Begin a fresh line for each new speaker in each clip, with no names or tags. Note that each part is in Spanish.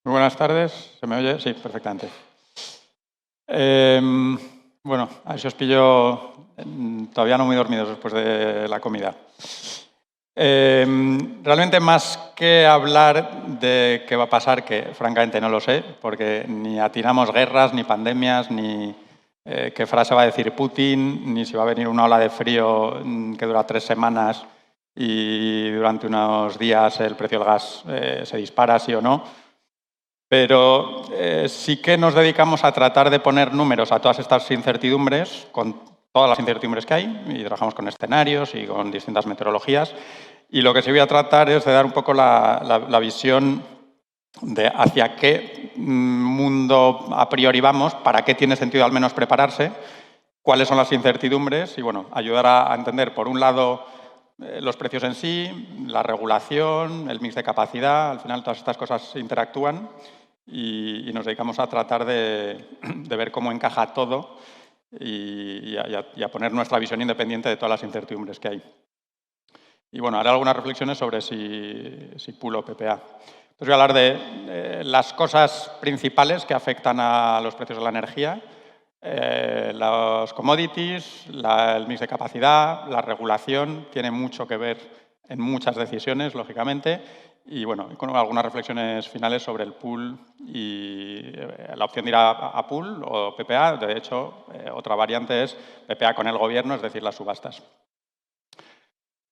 Muy buenas tardes. ¿Se me oye? Sí, perfectamente. Bueno, a ver si os pillo todavía no muy dormidos después de la comida. Realmente más que hablar de qué va a pasar, que francamente no lo sé, porque ni atinamos guerras, ni pandemias, ni qué frase va a decir Putin, ni si va a venir una ola de frío que dura 3 semanas y durante unos días el precio del gas se dispara, sí o no. Pero sí que nos dedicamos a tratar de poner números a todas estas incertidumbres, con todas las incertidumbres que hay, y trabajamos con escenarios y con distintas meteorologías. Y lo que sí voy a tratar es de dar un poco la visión de hacia qué mundo a priori vamos, para qué tiene sentido al menos prepararse, cuáles son las incertidumbres y, bueno, ayudar a entender, por un lado, los precios en sí, la regulación, el mix de capacidad, al final todas estas cosas interactúan y nos dedicamos a tratar de ver cómo encaja todo y a poner nuestra visión independiente de todas las incertidumbres que hay. Y bueno, haré algunas reflexiones sobre si pool o PPA. Entonces voy a hablar de las cosas principales que afectan a los precios de la energía, los commodities, el mix de capacidad, la regulación, tiene mucho que ver en muchas decisiones, lógicamente, y bueno, con algunas reflexiones finales sobre el pool y la opción de ir a pool o PPA. De hecho, otra variante es PPA con el gobierno, es decir, las subastas.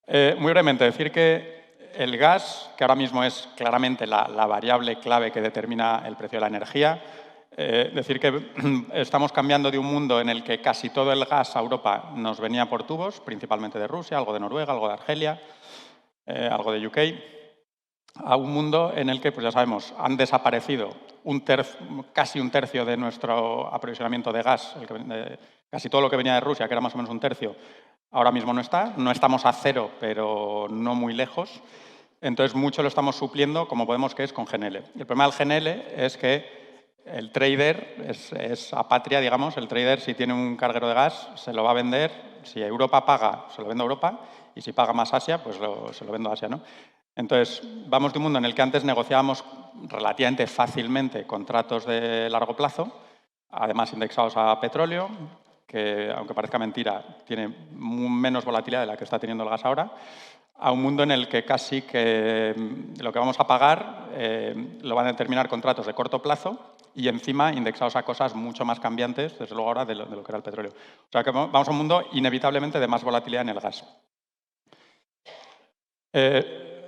Muy brevemente, decir que el gas, que ahora mismo es claramente la variable clave que determina el precio de la energía, decir que estamos cambiando de un mundo en el que casi todo el gas a Europa nos venía por tubos, principalmente de Rusia, algo de Noruega, algo de Argelia, algo de UK, a un mundo en el que, pues ya sabemos, han desaparecido casi un tercio de nuestro aprovisionamiento de gas, casi todo lo que venía de Rusia, que era más o menos un tercio, ahora mismo no está. No estamos a cero, pero no muy lejos. Entonces, mucho lo estamos supliendo, como podemos, que es con GNL. El problema del GNL es que el trader es apatria, digamos. El trader, si tiene un carguero de gas, se lo va a vender. Si Europa paga, se lo vendo a Europa. Y si paga más Asia, pues se lo vendo a Asia, ¿no? Entonces, vamos de un mundo en el que antes negociábamos relativamente fácilmente contratos de largo plazo, además indexados a petróleo, que, aunque parezca mentira, tiene menos volatilidad de la que está teniendo el gas ahora, a un mundo en el que casi que lo que vamos a pagar lo van a determinar contratos de corto plazo y encima indexados a cosas mucho más cambiantes, desde luego ahora, de lo que era el petróleo. O sea que vamos a un mundo inevitablemente de más volatilidad en el gas.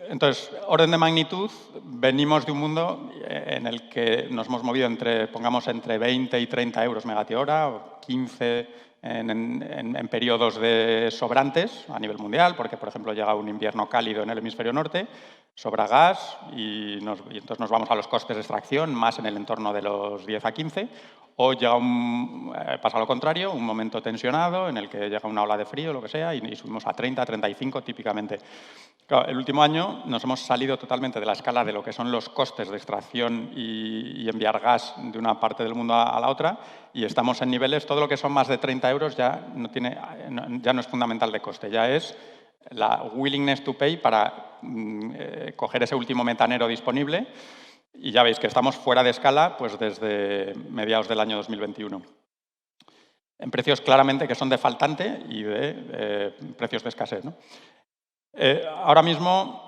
Entonces, orden de magnitud, venimos de un mundo en el que nos hemos movido pongamos, entre 20 y 30 euros megavatio hora, o 15 en periodos de sobrantes a nivel mundial, porque, por ejemplo, llega un invierno cálido en el hemisferio norte, sobra gas y entonces nos vamos a los costes de extracción, más en el entorno de los 10 a 15, o pasa lo contrario, un momento tensionado en el que llega una ola de frío, lo que sea, y subimos a 30, a 35 típicamente. Claro, el último año nos hemos salido totalmente de la escala de lo que son los costes de extracción y enviar gas de una parte del mundo a la otra, y estamos en niveles, todo lo que son más de 30 euros ya no es fundamental de coste, ya es la willingness to pay para coger ese último metanero disponible, y ya veis que estamos fuera de escala pues desde mediados del año 2021. En precios claramente que son de faltante y de precios de escasez, ¿no? Ahora mismo,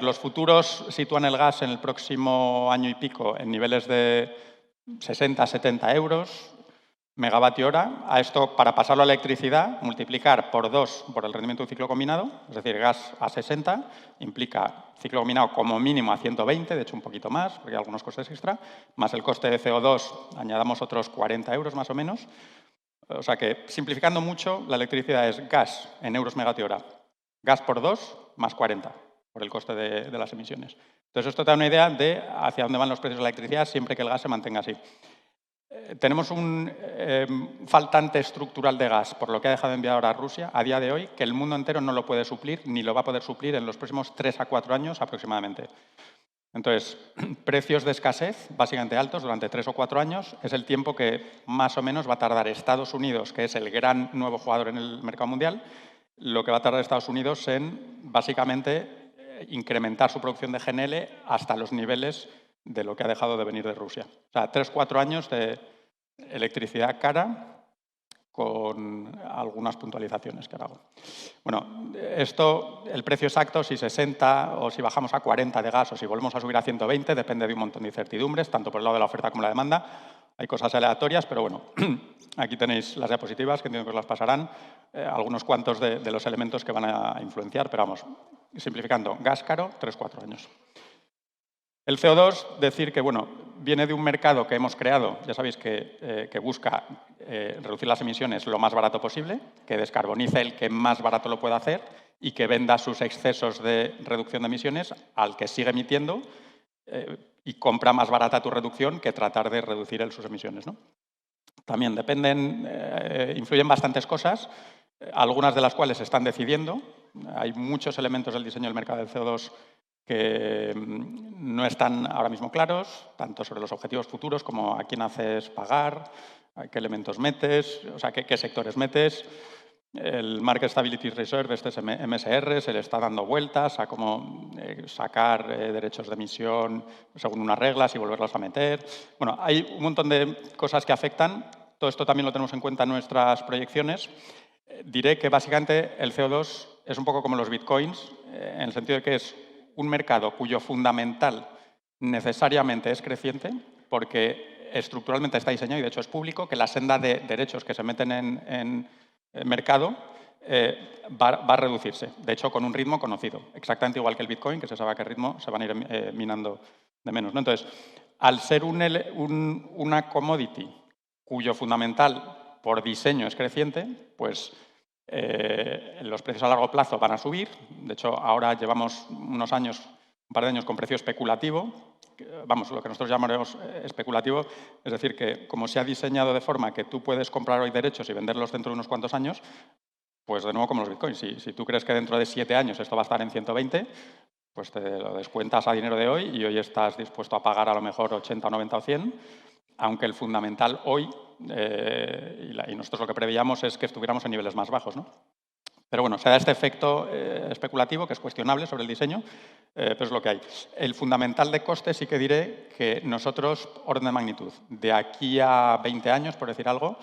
los futuros sitúan el gas en el próximo año y pico en niveles de 60, 70 euros megavatio hora. A esto, para pasarlo a electricidad, multiplicar por 2 por el rendimiento de un ciclo combinado, es decir, gas a 60, implica ciclo combinado como mínimo a 120, de hecho un poquito más, porque hay algunos costes extra, más el coste de CO2, añadamos otros 40 euros más o menos. O sea que, simplificando mucho, la electricidad es gas en euros megavatio hora, gas por 2 más 40 por el coste de las emisiones. Entonces, esto te da una idea de hacia dónde van los precios de la electricidad siempre que el gas se mantenga así. Tenemos un faltante estructural de gas, por lo que ha dejado de enviar ahora a Rusia, a día de hoy, que el mundo entero no lo puede suplir, ni lo va a poder suplir en los próximos 3 a 4 años aproximadamente. Entonces, precios de escasez básicamente altos durante 3 o 4 años es el tiempo que más o menos va a tardar Estados Unidos, que es el gran nuevo jugador en el mercado mundial, lo que va a tardar Estados Unidos en básicamente incrementar su producción de GNL hasta los niveles de lo que ha dejado de venir de Rusia. O sea, 3-4 años de electricidad cara con algunas puntualizaciones que hago. Bueno, esto, el precio exacto, si 60 o si bajamos a 40 de gas o si volvemos a subir a 120, depende de un montón de incertidumbres, tanto por el lado de la oferta como la demanda. Hay cosas aleatorias, pero bueno, aquí tenéis las diapositivas, que entiendo que os las pasarán, algunos cuantos de los elementos que van a influenciar, pero vamos, simplificando, gas caro, 3-4 años. El CO2, decir que bueno, viene de un mercado que hemos creado, ya sabéis que busca reducir las emisiones lo más barato posible, que descarbonice el que más barato lo pueda hacer y que venda sus excesos de reducción de emisiones al que sigue emitiendo y compra más barata tu reducción que tratar de reducir sus emisiones, ¿no? También influyen bastantes cosas, algunas de las cuales se están decidiendo. Hay muchos elementos del diseño del mercado del CO2 que no están ahora mismo claros, tanto sobre los objetivos futuros como a quién haces pagar, a qué elementos metes, o sea, qué sectores metes. El Market Stability Reserve, este es MSR, se le está dando vueltas a cómo sacar derechos de emisión según unas reglas y volverlos a meter. Bueno, hay un montón de cosas que afectan. Todo esto también lo tenemos en cuenta en nuestras proyecciones. Diré que básicamente el CO2 es un poco como los bitcoins, en el sentido de que es un mercado cuyo fundamental necesariamente es creciente, porque estructuralmente está diseñado y de hecho es público, que la senda de derechos que se meten en el mercado va a reducirse, de hecho con un ritmo conocido, exactamente igual que el Bitcoin, que se sabe a qué ritmo se van a ir minando de menos, ¿no? Entonces, al ser una commodity cuyo fundamental por diseño es creciente, pues los precios a largo plazo van a subir. De hecho, ahora llevamos un par de años con precio especulativo. Vamos, lo que nosotros llamaremos especulativo, es decir, que como se ha diseñado de forma que tú puedes comprar hoy derechos y venderlos dentro de unos cuantos años, pues de nuevo como los bitcoins. Si tú crees que dentro de 7 años esto va a estar en 120, pues te lo descuentas a dinero de hoy y hoy estás dispuesto a pagar a lo mejor 80, 90 o 100, aunque el fundamental hoy, y nosotros lo que preveíamos es que estuviéramos en niveles más bajos, ¿no? Pero bueno, se da este efecto especulativo que es cuestionable sobre el diseño, pero es lo que hay. El fundamental de coste sí que diré que nosotros, orden de magnitud, de aquí a 20 años, por decir algo,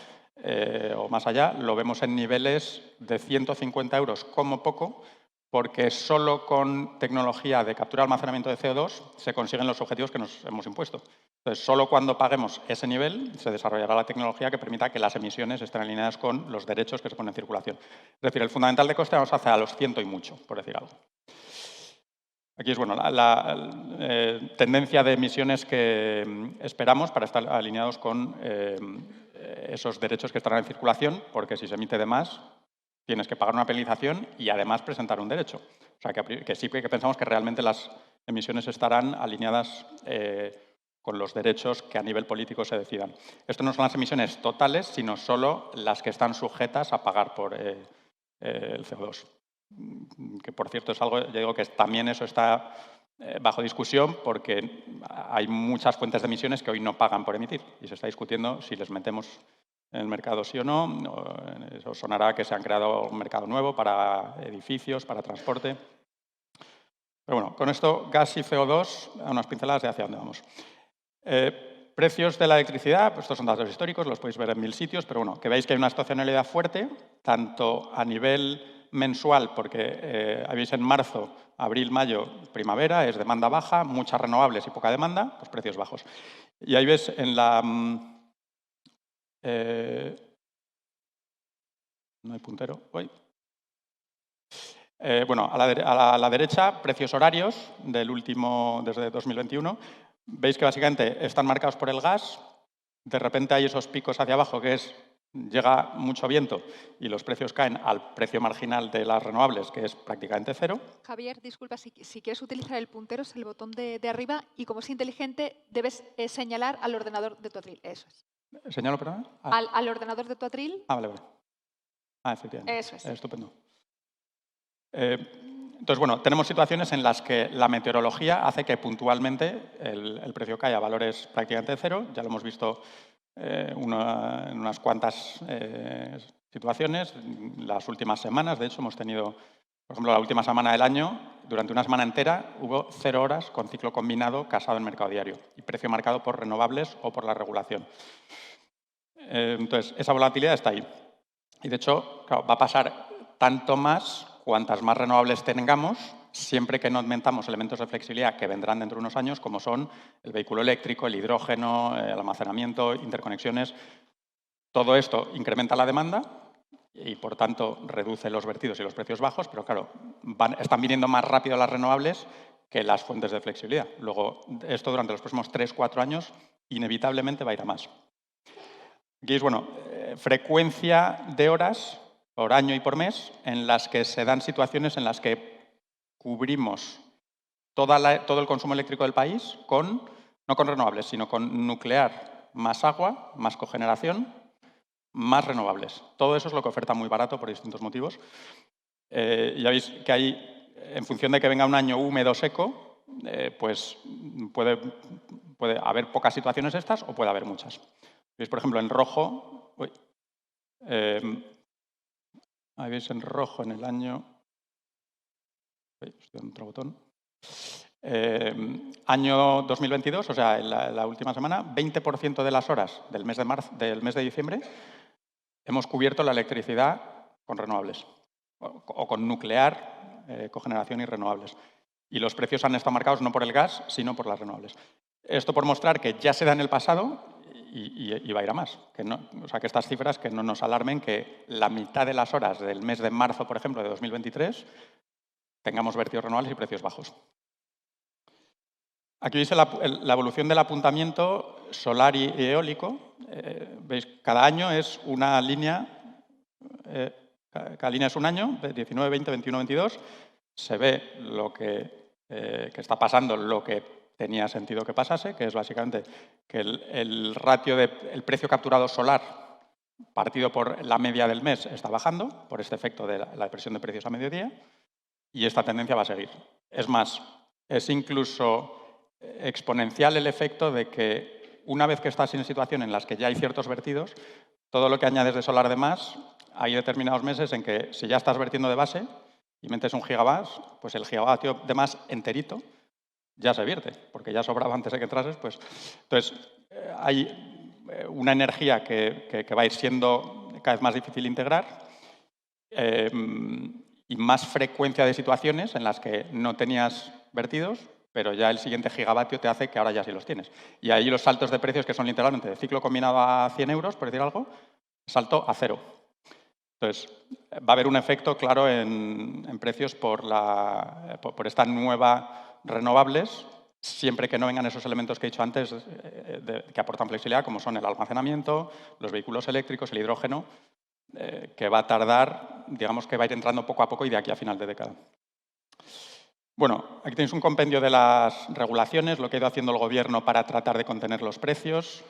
o más allá, lo vemos en niveles de 150 euros como poco, porque solo con tecnología de captura y almacenamiento de CO2 se consiguen los objetivos que nos hemos impuesto. Entonces, solo cuando paguemos ese nivel se desarrollará la tecnología que permita que las emisiones estén alineadas con los derechos que se ponen en circulación. Es decir, el fundamental de coste vamos hacia los 100 y mucho, por decir algo. Aquí es bueno, la tendencia de emisiones que esperamos para estar alineados con esos derechos que estarán en circulación, porque si se emite de más, tienes que pagar una penalización y además presentar un derecho. O sea, que sí que pensamos que realmente las emisiones estarán alineadas con los derechos que a nivel político se decidan. Esto no son las emisiones totales, sino solo las que están sujetas a pagar por el CO2. Que, por cierto, es algo, yo digo que también eso está bajo discusión porque hay muchas fuentes de emisiones que hoy no pagan por emitir y se está discutiendo si les metemos en el mercado sí o no. Eso sonará que se han creado un mercado nuevo para edificios, para transporte. Pero bueno, con esto, gas y CO2, unas pinceladas de hacia dónde vamos. Precios de la electricidad, pues estos son datos históricos, los podéis ver en 1000 sitios, pero bueno, que veis que hay una estacionalidad fuerte, tanto a nivel mensual, porque habéis en marzo, abril, mayo, primavera, es demanda baja, muchas renovables y poca demanda, pues precios bajos. Y ahí ves en la... no hay puntero, hoy. Bueno, a la derecha, precios horarios del último, desde 2021. Veis que básicamente están marcados por el gas. De repente hay esos picos hacia abajo que llega mucho viento y los precios caen al precio marginal de las renovables, que es prácticamente cero.
Javier, disculpa, si quieres utilizar el puntero, es el botón de arriba y como es inteligente, debes señalar al ordenador de tu atril. Eso es.
¿Señalo, perdón?
Al ordenador de tu atril.
Vale. Efectivamente.
Eso es.
Estupendo. Entonces, bueno, tenemos situaciones en las que la meteorología hace que puntualmente el precio caiga a valores prácticamente cero. Ya lo hemos visto en unas cuantas situaciones. Las últimas semanas, de hecho, hemos tenido Por ejemplo, la última semana del año, durante una semana entera, hubo 0 horas con ciclo combinado casado en mercado diario y precio marcado por renovables o por la regulación. Entonces, esa volatilidad está ahí. Y, de hecho, claro, va a pasar tanto más cuantas más renovables tengamos, siempre que no aumentamos elementos de flexibilidad que vendrán dentro de unos años, como son el vehículo eléctrico, el hidrógeno, el almacenamiento, interconexiones. Todo esto incrementa la demanda y, por tanto, reduce los vertidos y los precios bajos, pero, claro, están viniendo más rápido las renovables que las fuentes de flexibilidad. Luego, esto durante los próximos 3-4 años inevitablemente va a ir a más. Aquí es, bueno, frecuencia de horas por año y por mes en las que se dan situaciones en las que cubrimos todo el consumo eléctrico del país no con renovables, sino con nuclear más agua, más cogeneración, más renovables. Todo eso es lo que oferta muy barato por distintos motivos. Ya veis que hay, en función de que venga un año húmedo seco, pues puede haber pocas situaciones estas o puede haber muchas. Veis, por ejemplo, en rojo, ahí veis en rojo en el año, estoy en otro botón, año 2022, o sea, en la última semana, 20% de las horas del mes de diciembre hemos cubierto la electricidad con renovables o con nuclear, cogeneración y renovables. Y los precios han estado marcados no por el gas, sino por las renovables. Esto por mostrar que ya se da en el pasado y va a ir a más. O sea, que estas cifras que no nos alarmen, que la mitad de las horas del mes de marzo, por ejemplo, de 2023, tengamos vertidos renovables y precios bajos. Aquí veis la evolución del apuntamiento solar y eólico. Veis, cada año es una línea, cada línea es un año, 19, 20, 21, 22. Se ve lo que está pasando, lo que tenía sentido que pasase, que es básicamente que el ratio del precio capturado solar partido por la media del mes está bajando, por este efecto de la depresión de precios a mediodía, y esta tendencia va a seguir. Es más, es incluso exponencial el efecto de que una vez que estás en situación en las que ya hay ciertos vertidos, todo lo que añades de solar de más, hay determinados meses en que si ya estás vertiendo de base y metes 1 gigavatio, pues el gigavatio de más enterito ya se vierte, porque ya sobraba antes de que entrases. Pues, entonces, hay una energía que va a ir siendo cada vez más difícil de integrar y más frecuencia de situaciones en las que no tenías vertidos, pero ya el siguiente gigavatio te hace que ahora ya sí los tienes. Y ahí los saltos de precios, que son literalmente de ciclo combinado a 100 euros, por decir algo, salto a 0. Entonces, va a haber un efecto claro en precios por esta nueva renovables, siempre que no vengan esos elementos que he dicho antes que aportan flexibilidad, como son el almacenamiento, los vehículos eléctricos, el hidrógeno, que va a tardar, digamos que va a ir entrando poco a poco y de aquí a final de década. Bueno, aquí tenéis un compendio de las regulaciones, lo que ha ido haciendo el Gobierno para tratar de contener los precios.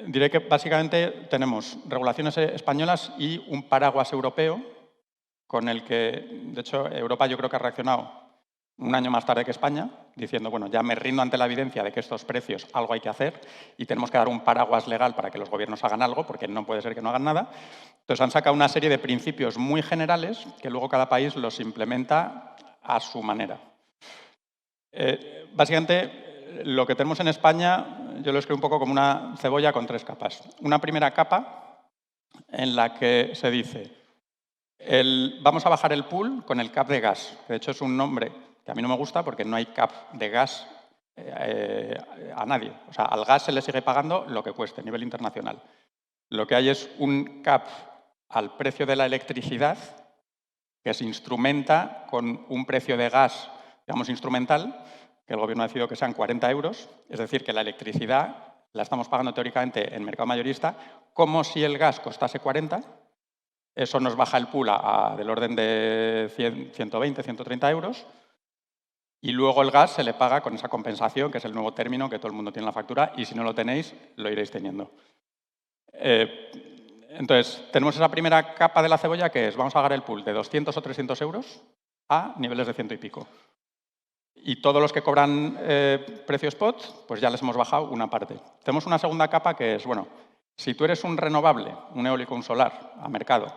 Diré que básicamente tenemos regulaciones españolas y un paraguas europeo con el que, de hecho, Europa yo creo que ha reaccionado un año más tarde que España, diciendo, bueno, ya me rindo ante la evidencia de que estos precios algo hay que hacer y tenemos que dar un paraguas legal para que los gobiernos hagan algo, porque no puede ser que no hagan nada. Entonces han sacado una serie de principios muy generales que luego cada país los implementa a su manera. Básicamente, lo que tenemos en España, yo lo escribo un poco como una cebolla con 3 capas. Una primera capa en la que se dice, vamos a bajar el pool con el cap de gas, que de hecho es un nombre que a mí no me gusta porque no hay cap de gas a nadie. O sea, al gas se le sigue pagando lo que cueste a nivel internacional. Lo que hay es un cap al precio de la electricidad que se instrumenta con un precio de gas, digamos, instrumental, que el Gobierno ha decidido que sean 40 euros, es decir, que la electricidad la estamos pagando teóricamente en mercado mayorista como si el gas costase 40. Eso nos baja el pool del orden de 100, 120, 130 euros. Y luego el gas se le paga con esa compensación, que es el nuevo término que todo el mundo tiene en la factura, y si no lo tenéis, lo iréis teniendo. Entonces, tenemos esa primera capa de la cebolla, que es, vamos a pagar el pool de 200 o 300 euros a niveles de 100 y pico. Y todos los que cobran precio spot, pues ya les hemos bajado una parte. Tenemos una segunda capa que es, bueno, si tú eres un renovable, un eólico, un solar, a mercado,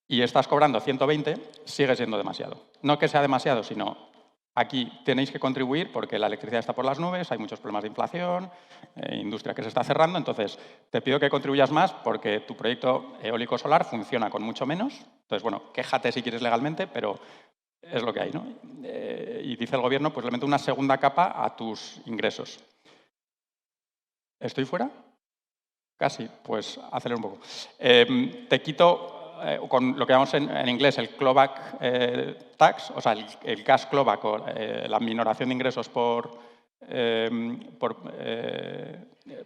y estás cobrando 120, sigue siendo demasiado. No que sea demasiado, sino aquí tenéis que contribuir porque la electricidad está por las nubes, hay muchos problemas de inflación, industria que se está cerrando, entonces te pido que contribuyas más porque tu proyecto eólico solar funciona con mucho menos. Entonces, bueno, quéjate si quieres legalmente, pero es lo que hay, ¿no? Y dice el gobierno, pues le mete una segunda capa a tus ingresos. ¿Estoy fuera? Casi, pues acelero un poco. Te quito con lo que llamamos en inglés el clawback tax, o sea, el cash clawback o la minoración de ingresos por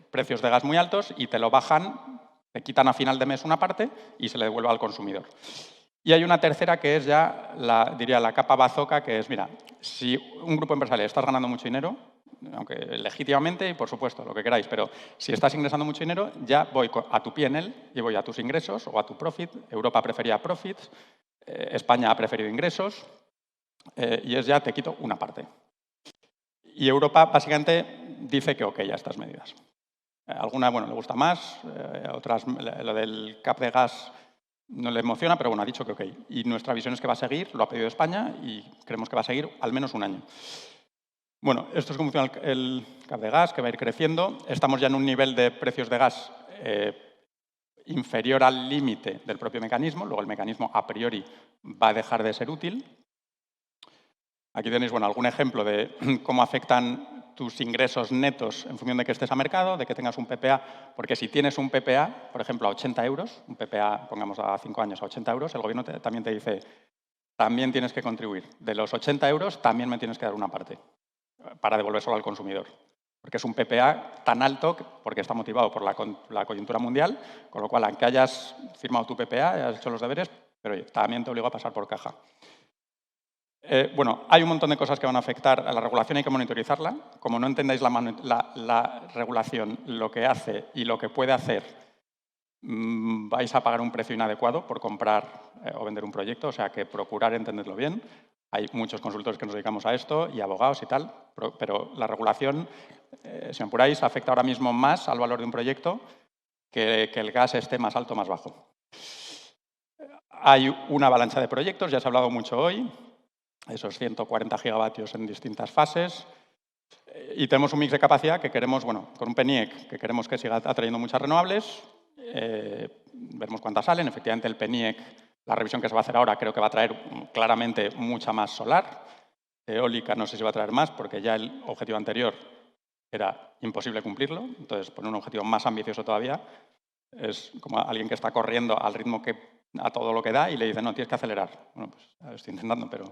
precios de gas muy altos y te lo bajan, te quitan a final de mes una parte y se le devuelve al consumidor. Y hay una tercera que es ya, diría, la capa bazooka, que es, mira, si un grupo empresarial estás ganando mucho dinero, aunque legítimamente y por supuesto, lo que queráis, pero si estás ingresando mucho dinero, ya voy a tu P&L y voy a tus ingresos o a tu profit. Europa prefería profits, España ha preferido ingresos y es ya te quito una parte. Y Europa básicamente dice que ok a estas medidas. Alguna, bueno, le gusta más, otras, lo del cap de gas no le emociona, pero bueno, ha dicho que ok. Y nuestra visión es que va a seguir, lo ha pedido España y creemos que va a seguir al menos un año. Bueno, esto es cómo funciona el cap de gas, que va a ir creciendo. Estamos ya en un nivel de precios de gas inferior al límite del propio mecanismo. Luego el mecanismo a priori va a dejar de ser útil. Aquí tenéis bueno, algún ejemplo de cómo afectan tus ingresos netos en función de que estés a mercado, de que tengas un PPA, porque si tienes un PPA, por ejemplo, a 80 euros, un PPA, pongamos a 5 años, a 80 euros, el gobierno también te dice, también tienes que contribuir. De los 80 euros también me tienes que dar una parte para devolver solo al consumidor. Porque es un PPA tan alto, porque está motivado por la coyuntura mundial, con lo cual, aunque hayas firmado tu PPA, hayas hecho los deberes, pero oye, también te obliga a pasar por caja. Bueno, hay un montón de cosas que van a afectar a la regulación, hay que monitorizarla. Como no entendáis la regulación, lo que hace y lo que puede hacer, vais a pagar un precio inadecuado por comprar o vender un proyecto, o sea que procurar entenderlo bien. Hay muchos consultores que nos dedicamos a esto y abogados y tal, pero la regulación, si me apuráis, afecta ahora mismo más al valor de un proyecto que el gas esté más alto o más bajo. Hay una avalancha de proyectos, ya se ha hablado mucho hoy, esos 140 gigavatios en distintas fases, y tenemos un mix de capacidad que queremos, bueno, con un PNIEC que queremos que siga atrayendo muchas renovables, veremos cuántas salen, efectivamente el PNIEC, la revisión que se va a hacer ahora creo que va a traer claramente mucha más solar, eólica no sé si va a traer más porque ya el objetivo anterior era imposible cumplirlo, entonces poner un objetivo más ambicioso todavía es como alguien que está corriendo al ritmo a todo lo que da y le dice, no, tienes que acelerar. Bueno, pues estoy intentando, pero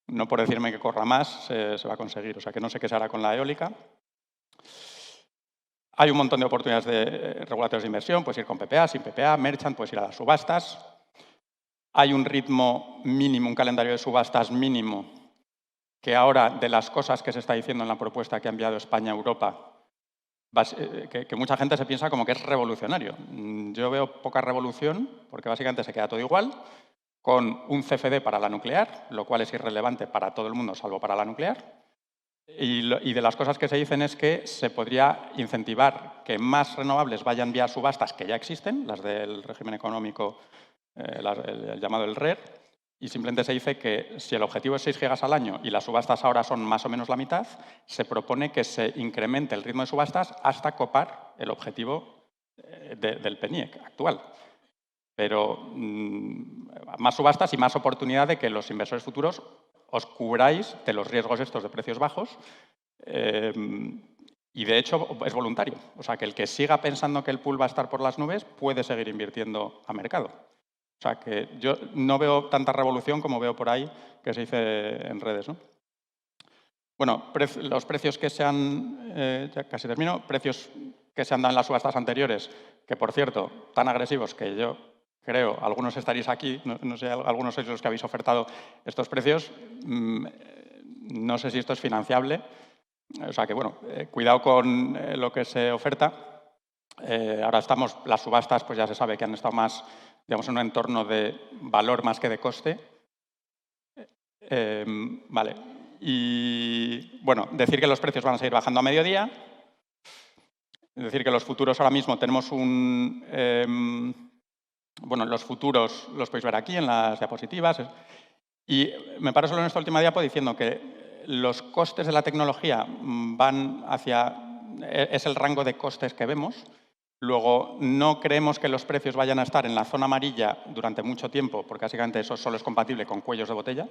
no por decirme que corra más se va a conseguir. O sea, que no sé qué se hará con la eólica. Hay un montón de oportunidades de regulatorios de inversión, puedes ir con PPA, sin PPA, merchant, puedes ir a las subastas. Hay un ritmo mínimo, un calendario de subastas mínimo, que ahora, de las cosas que se está diciendo en la propuesta que ha enviado España a Europa, que mucha gente se piensa como que es revolucionario. Yo veo poca revolución, porque básicamente se queda todo igual, con un CFD para la nuclear, lo cual es irrelevante para todo el mundo, salvo para la nuclear. Y de las cosas que se dicen es que se podría incentivar que más renovables vayan vía subastas que ya existen, las del régimen económico, el llamado el RER, y simplemente se dice que si el objetivo es 6 gigas al año y las subastas ahora son más o menos la mitad, se propone que se incremente el ritmo de subastas hasta copar el objetivo del PNIEC actual. Pero más subastas y más oportunidad de que los inversores futuros os cubráis de los riesgos estos de precios bajos y de hecho es voluntario. O sea, que el que siga pensando que el pool va a estar por las nubes puede seguir invirtiendo a mercado. O sea, que yo no veo tanta revolución como veo por ahí que se dice en redes, ¿no? Bueno, los precios que se han, ya casi termino, precios que se han dado en las subastas anteriores, que por cierto, tan agresivos que yo creo, algunos estaréis aquí, no sé, algunos sois los que habéis ofertado estos precios, no sé si esto es financiable, o sea que bueno, cuidado con lo que se oferta. Ahora estamos, las subastas pues ya se sabe que han estado más, digamos, en un entorno de valor más que de coste. Vale, y bueno, decir que los precios van a seguir bajando a mediodía, es decir que los futuros ahora mismo tenemos un Bueno, los futuros los podéis ver aquí en las diapositivas. Y me paro solo en esta última diapo diciendo que los costes de la tecnología van hacia... es el rango de costes que vemos. Luego, no creemos que los precios vayan a estar en la zona amarilla durante mucho tiempo, porque básicamente eso solo es compatible con cuellos de botella.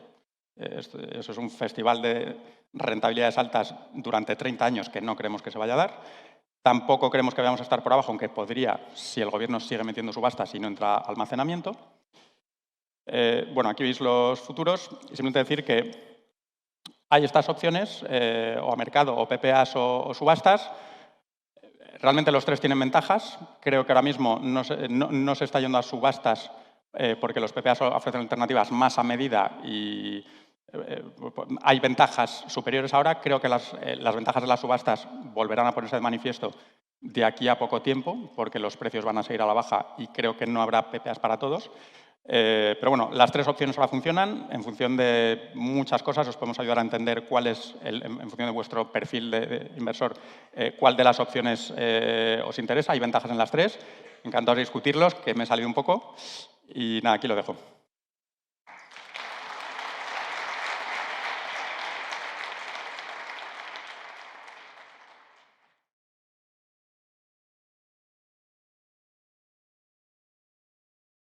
Eso es un festival de rentabilidades altas durante 30 años que no creemos que se vaya a dar. Tampoco creemos que vayamos a estar por abajo, aunque podría, si el gobierno sigue metiendo subastas y no entra almacenamiento. Bueno, aquí veis los futuros. Y simplemente decir que hay estas opciones, o a mercado, o PPAs o subastas. Realmente los tres tienen ventajas. Creo que ahora mismo no se está yendo a subastas porque los PPAs ofrecen alternativas más a medida y hay ventajas superiores ahora. Creo que las ventajas de las subastas volverán a ponerse de manifiesto de aquí a poco tiempo porque los precios van a seguir a la baja y creo que no habrá PPAs para todos. Pero bueno, las tres opciones ahora funcionan. En función de muchas cosas os podemos ayudar a entender cuál es, en función de vuestro perfil de inversor, cuál de las opciones os interesa. Hay ventajas en las tres. Encantado de discutirlos, que me he salido un poco. Y nada, aquí lo dejo.